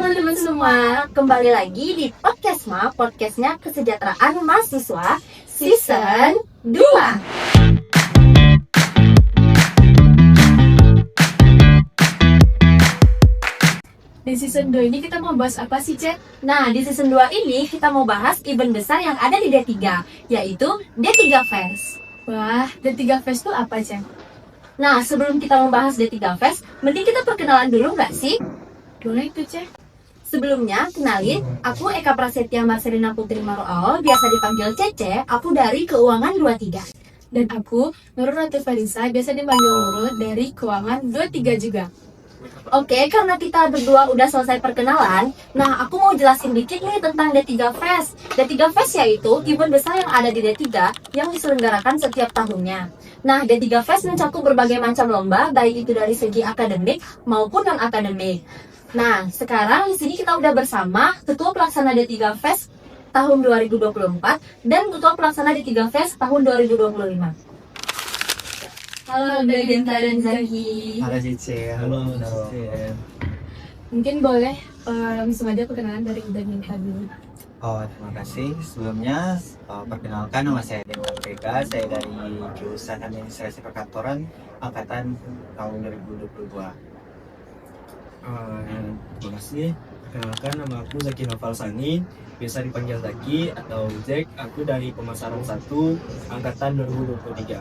teman-teman semua, kembali lagi di Podcastma, podcastnya Kesejahteraan Mahasiswa Season 2. Di season 2 ini kita mau bahas apa sih, Cek? Nah, di season 2 ini kita mau bahas event besar yang ada di D3, yaitu D3 Fest. Wah, D3 Fest itu apa, Cek? Nah, sebelum kita membahas D3 Fest, mending kita perkenalan dulu nggak sih? Boleh itu, Cek? Sebelumnya, kenalin, aku Eka Prasetya Marcelina Putri Marual, biasa dipanggil Cece, aku dari Keuangan 23. Dan aku, Nurul Ratu Farisa, biasa dipanggil Nurul dari Keuangan 23 juga. Oke, karena kita berdua udah selesai perkenalan, nah aku mau jelasin dikit nih tentang D3 Fest. D3 Fest yaitu event besar yang ada di D3 yang diselenggarakan setiap tahunnya. Nah, D3 Fest mencakup berbagai macam lomba, baik itu dari segi akademik maupun non-akademik. Nah, sekarang di sini kita udah bersama Ketua Pelaksana D3 Fest tahun 2024 dan Ketua Pelaksana D3 Fest tahun 2025. Halo, Genta dan Zaki. Halo Cici, Halo, Cici. Mungkin boleh langsung aja perkenalan dari Genta dulu. Oh, terima kasih. Sebelumnya, perkenalkan nama saya Denta Vega. Saya dari jurusan Administrasi Perkantoran angkatan tahun 2022. Terima kasih. Perkenalkan, nama aku Zaki Noval Sani, biasa dipanggil Zaki atau Jack. Aku dari Pemasaran 1 angkatan 2023.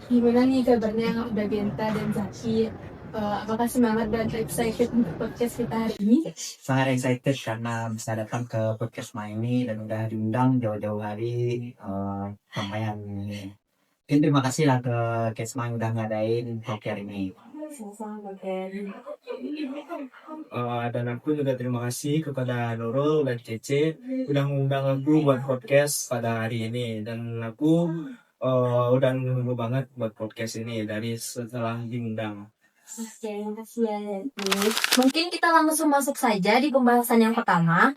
Gimana nih kabarnya udah Genta dan Zaki? Apakah semangat dan excited untuk podcast kita hari ini? Sangat excited karena bisa datang ke podcast ini dan udah diundang jauh-jauh hari. Lumayan. Mungkin terima kasih lah ke Kesma yang udah ngadain podcast ini. Dan aku juga terima kasih kepada Nurul dan Cece udah mengundang aku buat podcast pada hari ini. Dan aku udah nunggu banget buat podcast ini dari setelah diundang. Oke, makasih ya. Mungkin kita langsung masuk saja di pembahasan yang pertama.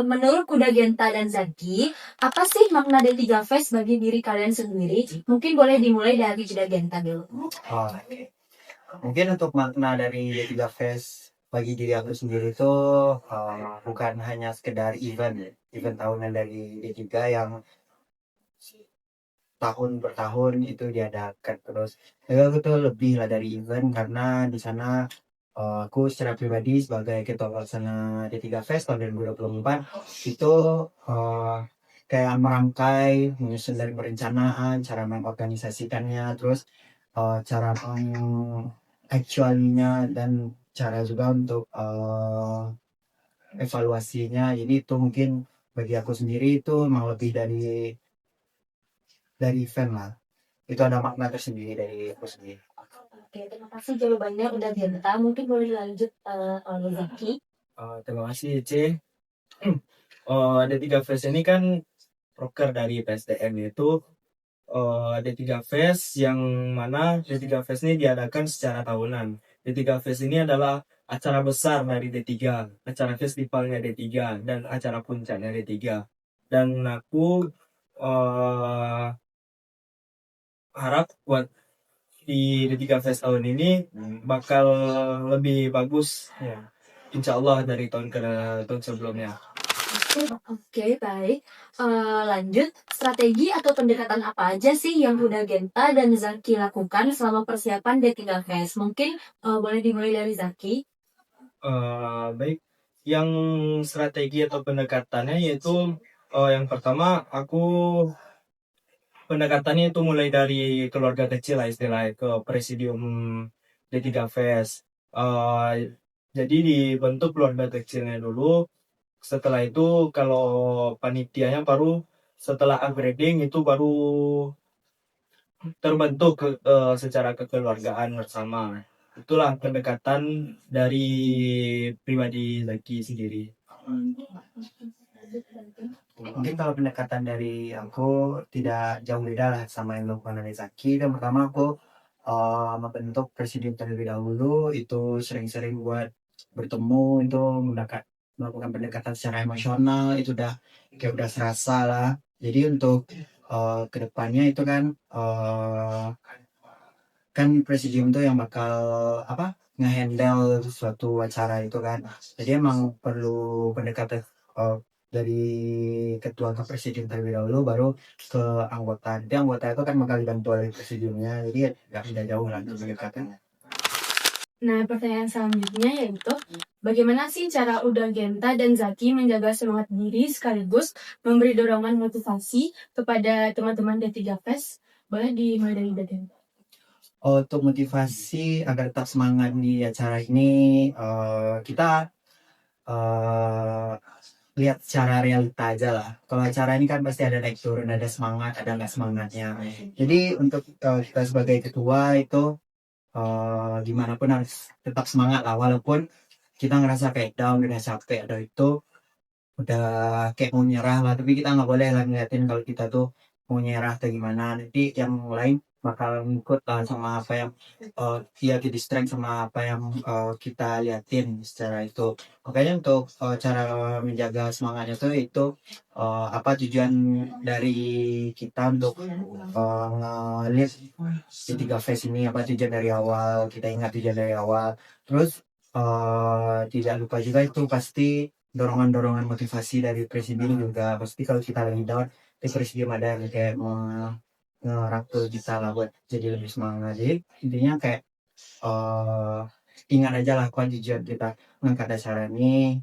Menurut Kuda Genta dan Zaki, apa sih makna D3 Fest bagi diri kalian sendiri? Mungkin boleh dimulai dari Kuda Genta dulu. Oke. Mungkin untuk makna dari D3 Fest bagi diri aku sendiri itu bukan hanya sekedar event tahunan dari D3 yang tahun per tahun itu diadakan terus. Tapi aku tuh lebih lah dari event karena di sana aku secara pribadi sebagai ketua pelaksana D3 Fest tahun 2024 itu kayak merangkai, menyusun dari perencanaan, cara mengorganisasikannya, terus cara actualnya dan cara juga untuk evaluasinya. Jadi itu mungkin bagi aku sendiri itu mau lebih dari event lah. Itu ada makna tersendiri dari aku sendiri. Oke, terima kasih jawabannya udah Genta. Mungkin boleh dilanjut oleh Zaki. Terima kasih, C. D3 Fest ini kan proker dari PSDM, yaitu D3 Fest yang mana D3 Fest ini diadakan secara tahunan. D3 Fest ini adalah acara besar dari D3, acara festivalnya D3 dan acara puncaknya D3. Dan aku harap buat di D3 Fest tahun ini bakal lebih bagus ya. Insya Allah dari tahun sebelumnya. Oke, baik. Lanjut, strategi atau pendekatan apa aja sih yang Kuda Genta dan Zaki lakukan selama persiapan D3 Fest? Mungkin boleh dimulai dari Zaki. Baik, yang strategi atau pendekatannya yaitu yang pertama pendekatannya itu mulai dari keluarga kecil lah istilahnya ke presidium D3 Fest. Jadi dibentuk keluarga kecilnya dulu. Setelah itu kalau panitianya baru setelah upgrading itu baru terbentuk secara kekeluargaan bersama. Itulah pendekatan dari pribadi Zaki sendiri. Mungkin kalau pendekatan dari aku tidak jauh beda lah sama yang dilakukan dari Zaki. Dan pertama aku membentuk presidium terlebih dahulu, itu sering-sering buat bertemu, itu melakukan pendekatan secara emosional, itu udah kayak udah serasa lah. Jadi untuk kedepannya itu kan kan presidium tuh yang bakal ngehandle suatu acara itu kan. Jadi emang perlu pendekatan dari ketua ke presiden terlebih dahulu, baru ke anggota. Nanti anggota itu kan bakal dibantu oleh presidiumnya, jadi ya nggak beda jauh lah pendekatannya. Nah, pertanyaan selanjutnya yaitu, bagaimana sih cara Uda Genta dan Zaki menjaga semangat diri sekaligus memberi dorongan motivasi kepada teman-teman D3 Fest? Boleh dimulai dari Uda Genta. Untuk motivasi agar tetap semangat di acara ini, kita lihat secara realita aja lah. Kalau acara ini kan pasti ada naik turun, ada semangat, ada nggak semangatnya. Jadi untuk kita sebagai ketua itu gimana pun harus tetap semangat lah, walaupun kita ngerasa kayak down, udah capek, atau itu udah kayak mau nyerah lah, tapi kita nggak boleh lah ngeliatin kalau kita tuh mau nyerah atau gimana. Nanti yang lain bakal ngikut lah sama apa yang dia di distract sama apa yang kita liatin secara itu. Makanya untuk cara menjaga semangatnya tuh itu apa tujuan dari kita untuk nge-lead di tiga phase ini, apa tujuan dari awal, kita ingat tujuan dari awal. Terus tidak lupa juga itu pasti dorongan-dorongan motivasi dari presiden juga. Pasti kalau kita lagi down, di presiden ada yang kayak mau ngerangkul kita lah buat jadi lebih semangat. Jadi intinya kayak ingat aja lah kan tujuan kita mengangkat acara ini.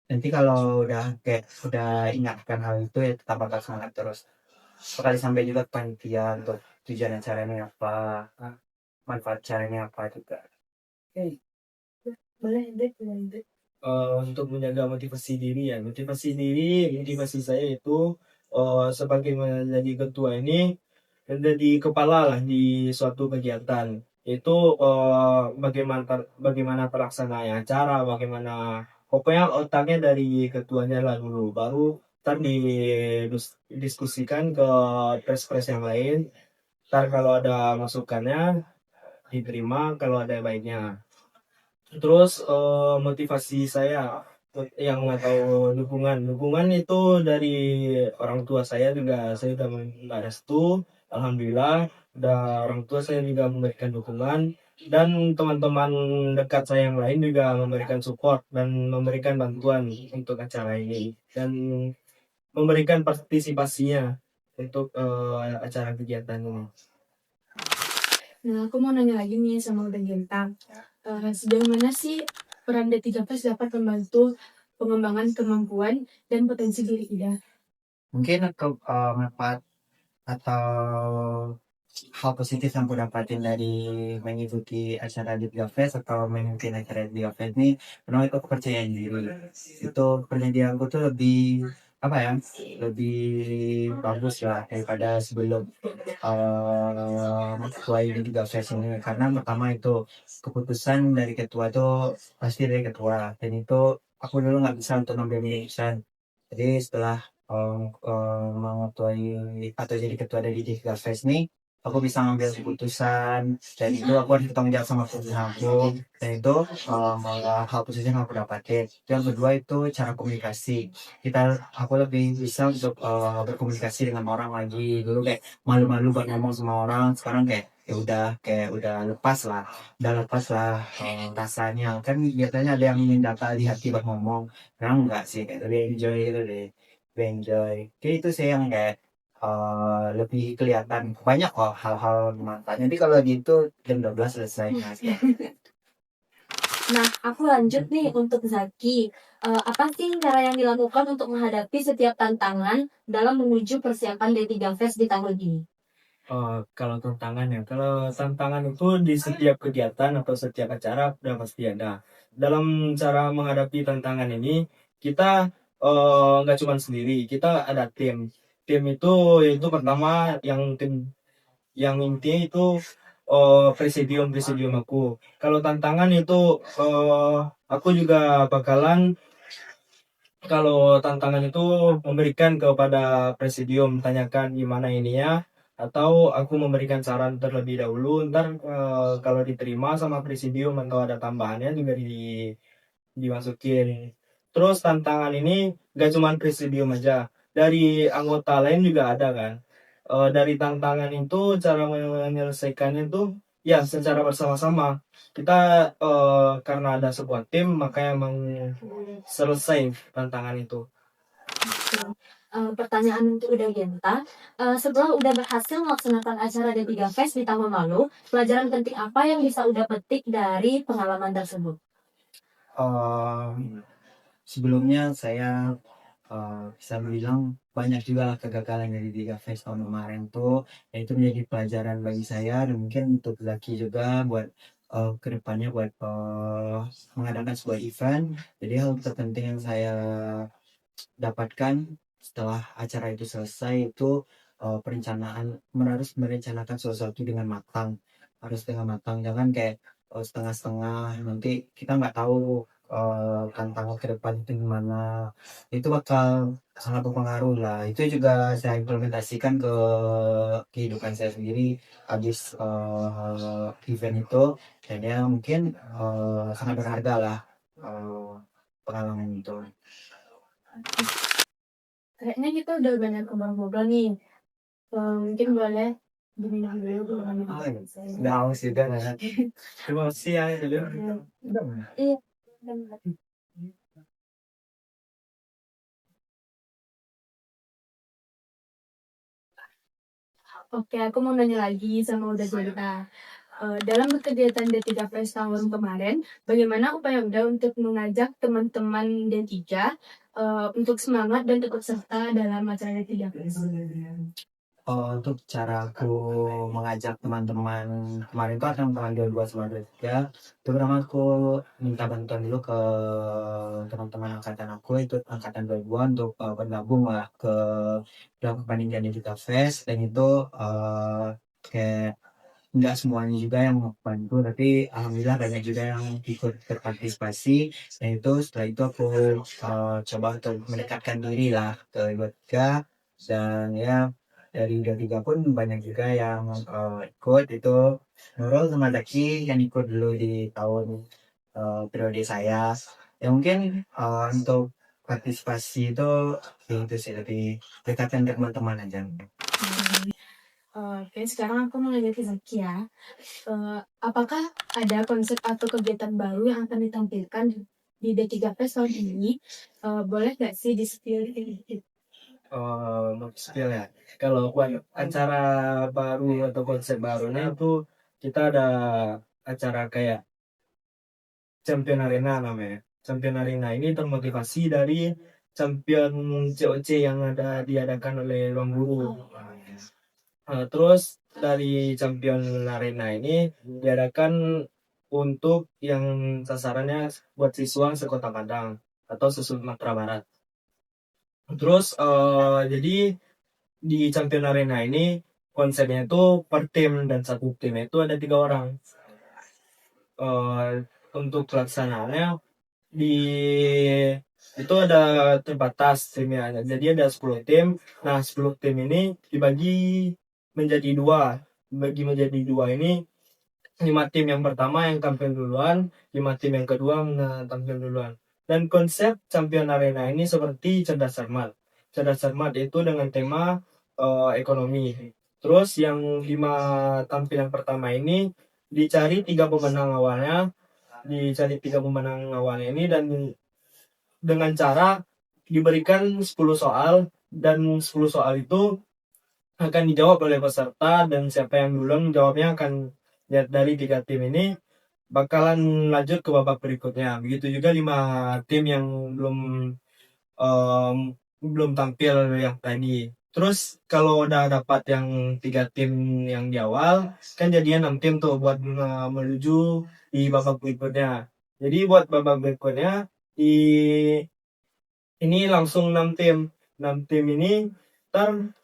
Nanti kalau udah kayak udah ingatkan hal itu ya tetap bakal semangat terus. Sekali sampai juga ke panitia untuk tujuan acara ini apa, manfaat acara ini apa juga. Boleh, Dek, boleh, Dek. Untuk menjaga motivasi diri ya, motivasi saya itu sebagai menjadi ketua ini menjadi kepala lah di suatu kegiatan, itu bagaimana pelaksanaan acara, bagaimana pokoknya otaknya dari ketuanya lah dulu, baru ntar didiskusikan ke pres-pres yang lain, ntar kalau ada masukannya diterima, kalau ada baiknya. Terus motivasi saya yang atau dukungan itu dari orang tua saya juga, saya sudah minta restu, alhamdulillah udah orang tua saya juga memberikan dukungan, dan teman-teman dekat saya yang lain juga memberikan support dan memberikan bantuan untuk acara ini, dan memberikan partisipasinya untuk acara kegiatan ini. Nah, aku mau nanya lagi nih sama Uda Genta. Sejauh mana sih peran D3 Fest dapat membantu pengembangan kemampuan dan potensi diri kita? Mungkin untuk manfaat atau hal positif yang aku dapatin dari mengikuti acara di Tiga Fest atau memimpin acara di Tiga Fest ini, pertama itu kepercayaan diri. Itu kepercayaan diri aku tuh lebih apa ya, lebih bagus lah daripada sebelum mulai di Tiga Fest ini, karena pertama itu keputusan dari ketua itu pasti dari ketua, dan itu aku dulu nggak bisa untuk ngambil keputusan. Jadi setelah mengetuai atau jadi ketua dari Tiga Fest ini, aku bisa ngambil keputusan, dan itu aku harus bertanggung jawab sama keputusan aku, dan itu malah hal positif yang aku dapatin. Yang kedua itu cara komunikasi. Aku lebih bisa untuk berkomunikasi dengan orang lagi. Dulu kayak malu-malu buat ngomong sama orang, sekarang kayak udah lepas lah, rasanya kan. Biasanya ada yang mendata di hati buat ngomong, sekarang enggak sih, kayak lebih enjoy gitu deh, lebih enjoy. Kayak itu sih yang kayak lebih kelihatan banyak kok hal-hal manfaatnya. Jadi kalau gitu jam 12 selesai. Nah, aku lanjut nih untuk Zaki. Apa sih cara yang dilakukan untuk menghadapi setiap tantangan dalam menuju persiapan D3 Fest di tahun ini? Kalau tantangan itu di setiap kegiatan atau setiap acara udah pasti ada. Dalam cara menghadapi tantangan ini, kita nggak cuma sendiri, kita ada tim. Tim itu pertama yang intinya itu presidium aku. Kalau tantangan itu aku juga bakalan, kalau tantangan itu memberikan kepada presidium, tanyakan gimana ininya, atau aku memberikan saran terlebih dahulu, ntar kalau diterima sama presidium atau ada tambahannya juga dimasukin. Terus tantangan ini gak cuma presidium aja, dari anggota lain juga ada kan. Dari tantangan itu cara menyelesaikannya itu ya secara bersama-sama kita karena ada sebuah tim makanya emang selesai tantangan itu. Pertanyaan untuk Uda Genta, setelah Uda berhasil melaksanakan acara D3 Fest di tahun lalu, pelajaran penting apa yang bisa Uda petik dari pengalaman tersebut? Sebelumnya saya bisa bilang banyak juga lah kegagalan dari Tiga Fest tahun kemarin tuh, dan itu menjadi pelajaran bagi saya dan mungkin untuk Zaki juga buat kedepannya buat mengadakan sebuah event. Jadi hal terpenting yang saya dapatkan setelah acara itu selesai itu perencanaan, harus merencanakan sesuatu dengan matang, harus dengan matang, jangan kayak setengah-setengah, nanti kita nggak tahu tantangan ke depan itu gimana, itu bakal sangat berpengaruh lah. Itu juga saya implementasikan ke kehidupan saya sendiri habis event itu, dan ya mungkin sangat berharga lah pengalaman itu. Kayaknya kita udah banyak ngobrol-ngobrol nih. Mungkin boleh diminum dulu belum minum. Oh, iya. Udah haus juga kan. Terima kasih ya Julian. Iya. Oke, aku mau nanya lagi sama Uda Genta. Dalam kegiatan D3 Fest tahun kemarin, bagaimana upaya Uda untuk mengajak teman-teman D3 untuk semangat dan ikut serta dalam acara D3 Fest? Untuk cara aku mengajak teman-teman kemarin itu, akan teman 22 sama 23, itu pertama aku minta bantuan dulu ke teman-teman angkatan aku, itu angkatan 22, untuk bergabung lah ke dalam kepanitiaan Digital Fest. Dan itu kayak nggak semuanya juga yang membantu, tapi alhamdulillah banyak juga yang ikut berpartisipasi. Dan itu setelah itu aku coba untuk mendekatkan diri lah ke Ibotika, dan ya dari udah tiga pun banyak juga yang ikut. Itu Nurul sama Zaki yang ikut dulu di tahun periode saya. Ya mungkin untuk partisipasi itu ya itu sih, lebih dekatkan ke teman-teman aja. Oke, sekarang aku mau nanya ke Zaki ya. Apakah ada konsep atau kegiatan baru yang akan ditampilkan di D3 Fest tahun ini? Boleh nggak sih di-spill sedikit? Spill ya. Kalau buat acara baru atau konsep barunya itu kita ada acara kayak Champion Arena namanya. Champion Arena ini termotivasi dari Champion COC yang ada diadakan oleh Ruang Guru. Terus dari Champion Arena ini diadakan untuk yang sasarannya buat siswa sekota Padang atau Sumatera Barat. Terus jadi di Champion Arena ini konsepnya itu per tim, dan satu tim itu ada 3 orang. Untuk pelaksanaannya di itu ada terbatas timnya, jadi ada 10 tim. Nah 10 tim ini dibagi menjadi 2. Menjadi 2 ini 5 tim yang pertama yang tampil duluan, 5 tim yang kedua tampil duluan. Dan konsep Champion Arena ini seperti cerdas cermat. Cerdas cermat itu dengan tema ekonomi. Terus yang 5 tampil yang pertama ini dicari 3 pemenang awalnya, ini, dan dengan cara diberikan 10 soal, dan 10 soal itu akan dijawab oleh peserta, dan siapa yang duluan jawabnya akan lihat dari 3 tim ini bakalan lanjut ke babak berikutnya. Begitu juga 5 tim yang belum tampil yang tadi. Terus kalau udah dapat yang 3 tim yang di awal, kan jadinya 6 tim tuh buat menuju di babak berikutnya. Jadi buat babak berikutnya di ini langsung 6 tim. 6 tim ini ntar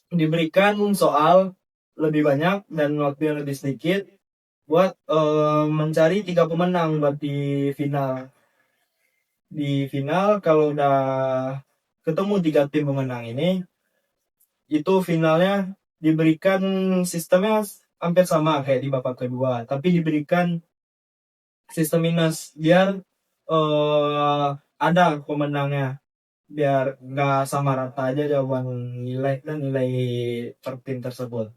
diberikan soal lebih banyak dan waktu yang lebih sedikit buat mencari 3 pemenang buat di final. Di final kalau udah ketemu 3 tim pemenang ini, itu finalnya diberikan sistemnya hampir sama kayak di babak kedua, tapi diberikan sistem minus biar ada pemenangnya, biar nggak sama rata aja jawaban nilai dan nilai per tim tersebut.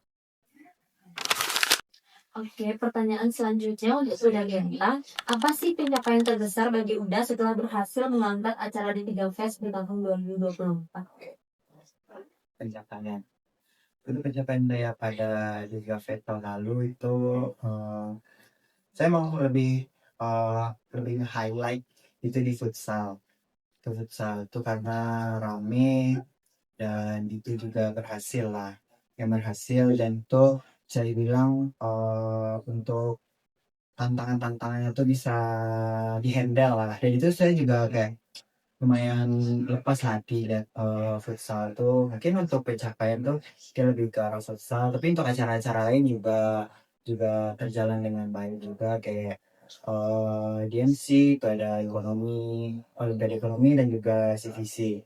Oke, pertanyaan selanjutnya untuk Uda Genta. Apa sih pencapaian terbesar bagi Uda setelah berhasil mengangkat acara D3 Fest di tahun 2024? Pencapaian. Untuk pencapaian saya pada Liga Fest tahun lalu itu saya mau lebih highlight itu di futsal. Itu futsal itu karena rame dan itu juga berhasil lah. Yang berhasil dan itu saya bilang untuk tantangan-tantangannya tuh bisa dihandle lah. Dan itu saya juga kayak lumayan lepas hati dan futsal tuh mungkin untuk pencapaian tuh kita lebih ke arah futsal, tapi untuk acara-acara lain juga berjalan dengan baik juga kayak DMC itu ada ekonomi, olimpiade ekonomi dan juga CVC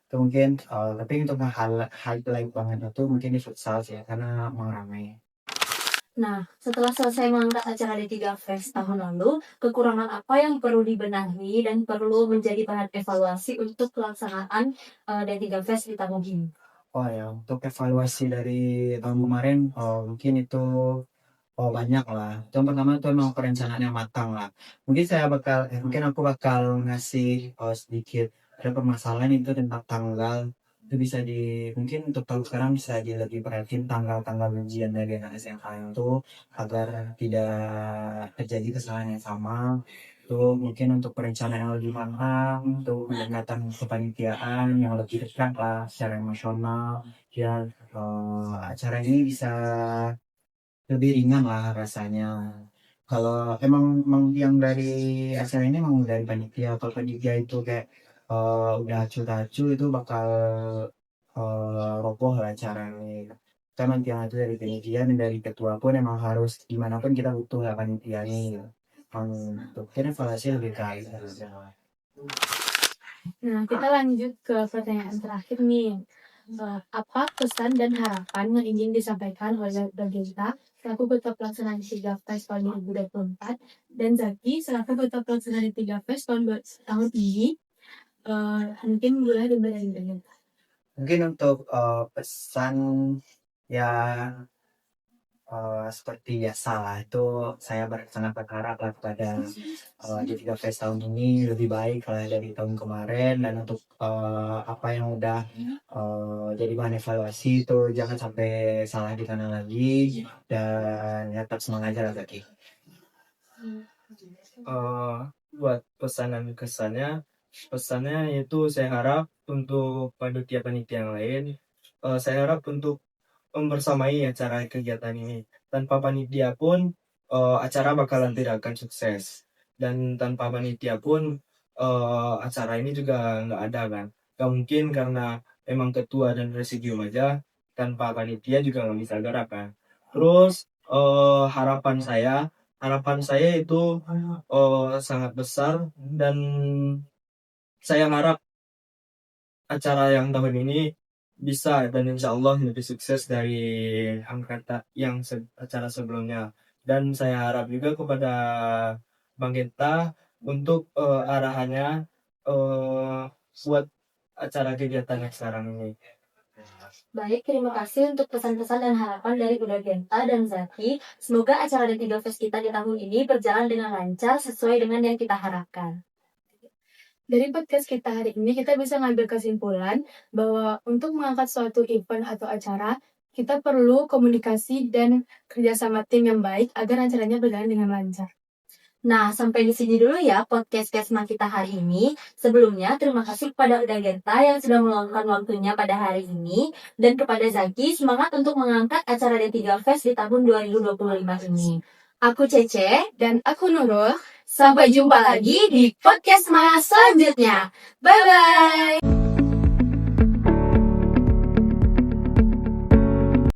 itu mungkin tapi untuk highlight banget itu mungkin di futsal sih ya, karena mau ramai. Nah, setelah selesai mengangkat acara D3 Fest tahun lalu, kekurangan apa yang perlu dibenahi dan perlu menjadi bahan evaluasi untuk pelaksanaan D3 Fest di tahun ini? Oh ya, untuk evaluasi dari tahun kemarin, mungkin itu banyak lah. Yang pertama itu emang perencanaan yang matang lah. Mungkin aku bakal ngasih sedikit ada permasalahan itu tentang tanggal. Itu mungkin untuk tahun sekarang bisa lebih perhatiin tanggal-tanggal ujian dari anak SMA itu agar tidak terjadi kesalahan yang sama. Itu mungkin untuk perencanaan yang lebih matang, untuk pendekatan kepanitiaan yang lebih dekat lah secara emosional. Ya, acara ini bisa lebih ringan lah rasanya. Kalau emang yang dari acara ini emang dari panitia, kalau panitia itu kayak udah acu-acu itu bakal roboh lah acara ini. Karena yang itu dari panitia dan dari ketua pun emang harus dimanapun kita butuh lah panitia ini. Untuk kan evaluasi lebih baik harusnya. Nah, kita lanjut ke pertanyaan terakhir nih. Apa pesan dan harapan yang ingin disampaikan oleh Genta selaku Ketua Pelaksana D3 Fest tahun 2024 dan Zaki selaku Ketua Pelaksana D3 Fest tahun ini? Mungkin boleh diberi Genta. Mungkin untuk pesan ya seperti biasa lah itu saya sangat berharap lah kepada D3 Fest tahun ini lebih baik lah dari tahun kemarin dan untuk apa yang udah jadi bahan evaluasi itu jangan sampai salah di sana lagi dan ya, tetap semangat aja lah Zaki. Buat pesanan pesannya itu saya harap untuk panitia-panitia yang lain, saya harap untuk membersamai acara kegiatan ini. Tanpa panitia pun acara bakalan tidak akan sukses, dan tanpa panitia pun acara ini juga nggak ada kan. Gak mungkin karena emang ketua dan presidium aja, tanpa panitia juga nggak bisa gerak kan. Terus harapan saya itu sangat besar, dan saya harap acara yang tahun ini bisa dan insya Allah lebih sukses dari angkatan yang acara sebelumnya. Dan saya harap juga kepada Bang Genta untuk arahannya buat acara kegiatan yang sekarang ini. Baik, terima kasih untuk pesan-pesan dan harapan dari Uda Genta dan Zaki. Semoga acara D3 Fest kita di tahun ini berjalan dengan lancar sesuai dengan yang kita harapkan. Dari podcast kita hari ini, kita bisa ngambil kesimpulan bahwa untuk mengangkat suatu event atau acara, kita perlu komunikasi dan kerjasama tim yang baik agar acaranya berjalan dengan lancar. Nah, sampai di sini dulu ya podcast Kesma kita hari ini. Sebelumnya, terima kasih kepada Uda Genta yang sudah meluangkan waktunya pada hari ini. Dan kepada Zaki, semangat untuk mengangkat acara D3 Fest di tahun 2025 ini. Aku Cece. Dan aku Nurul. Sampai jumpa lagi di podcast Maya selanjutnya. Bye-bye!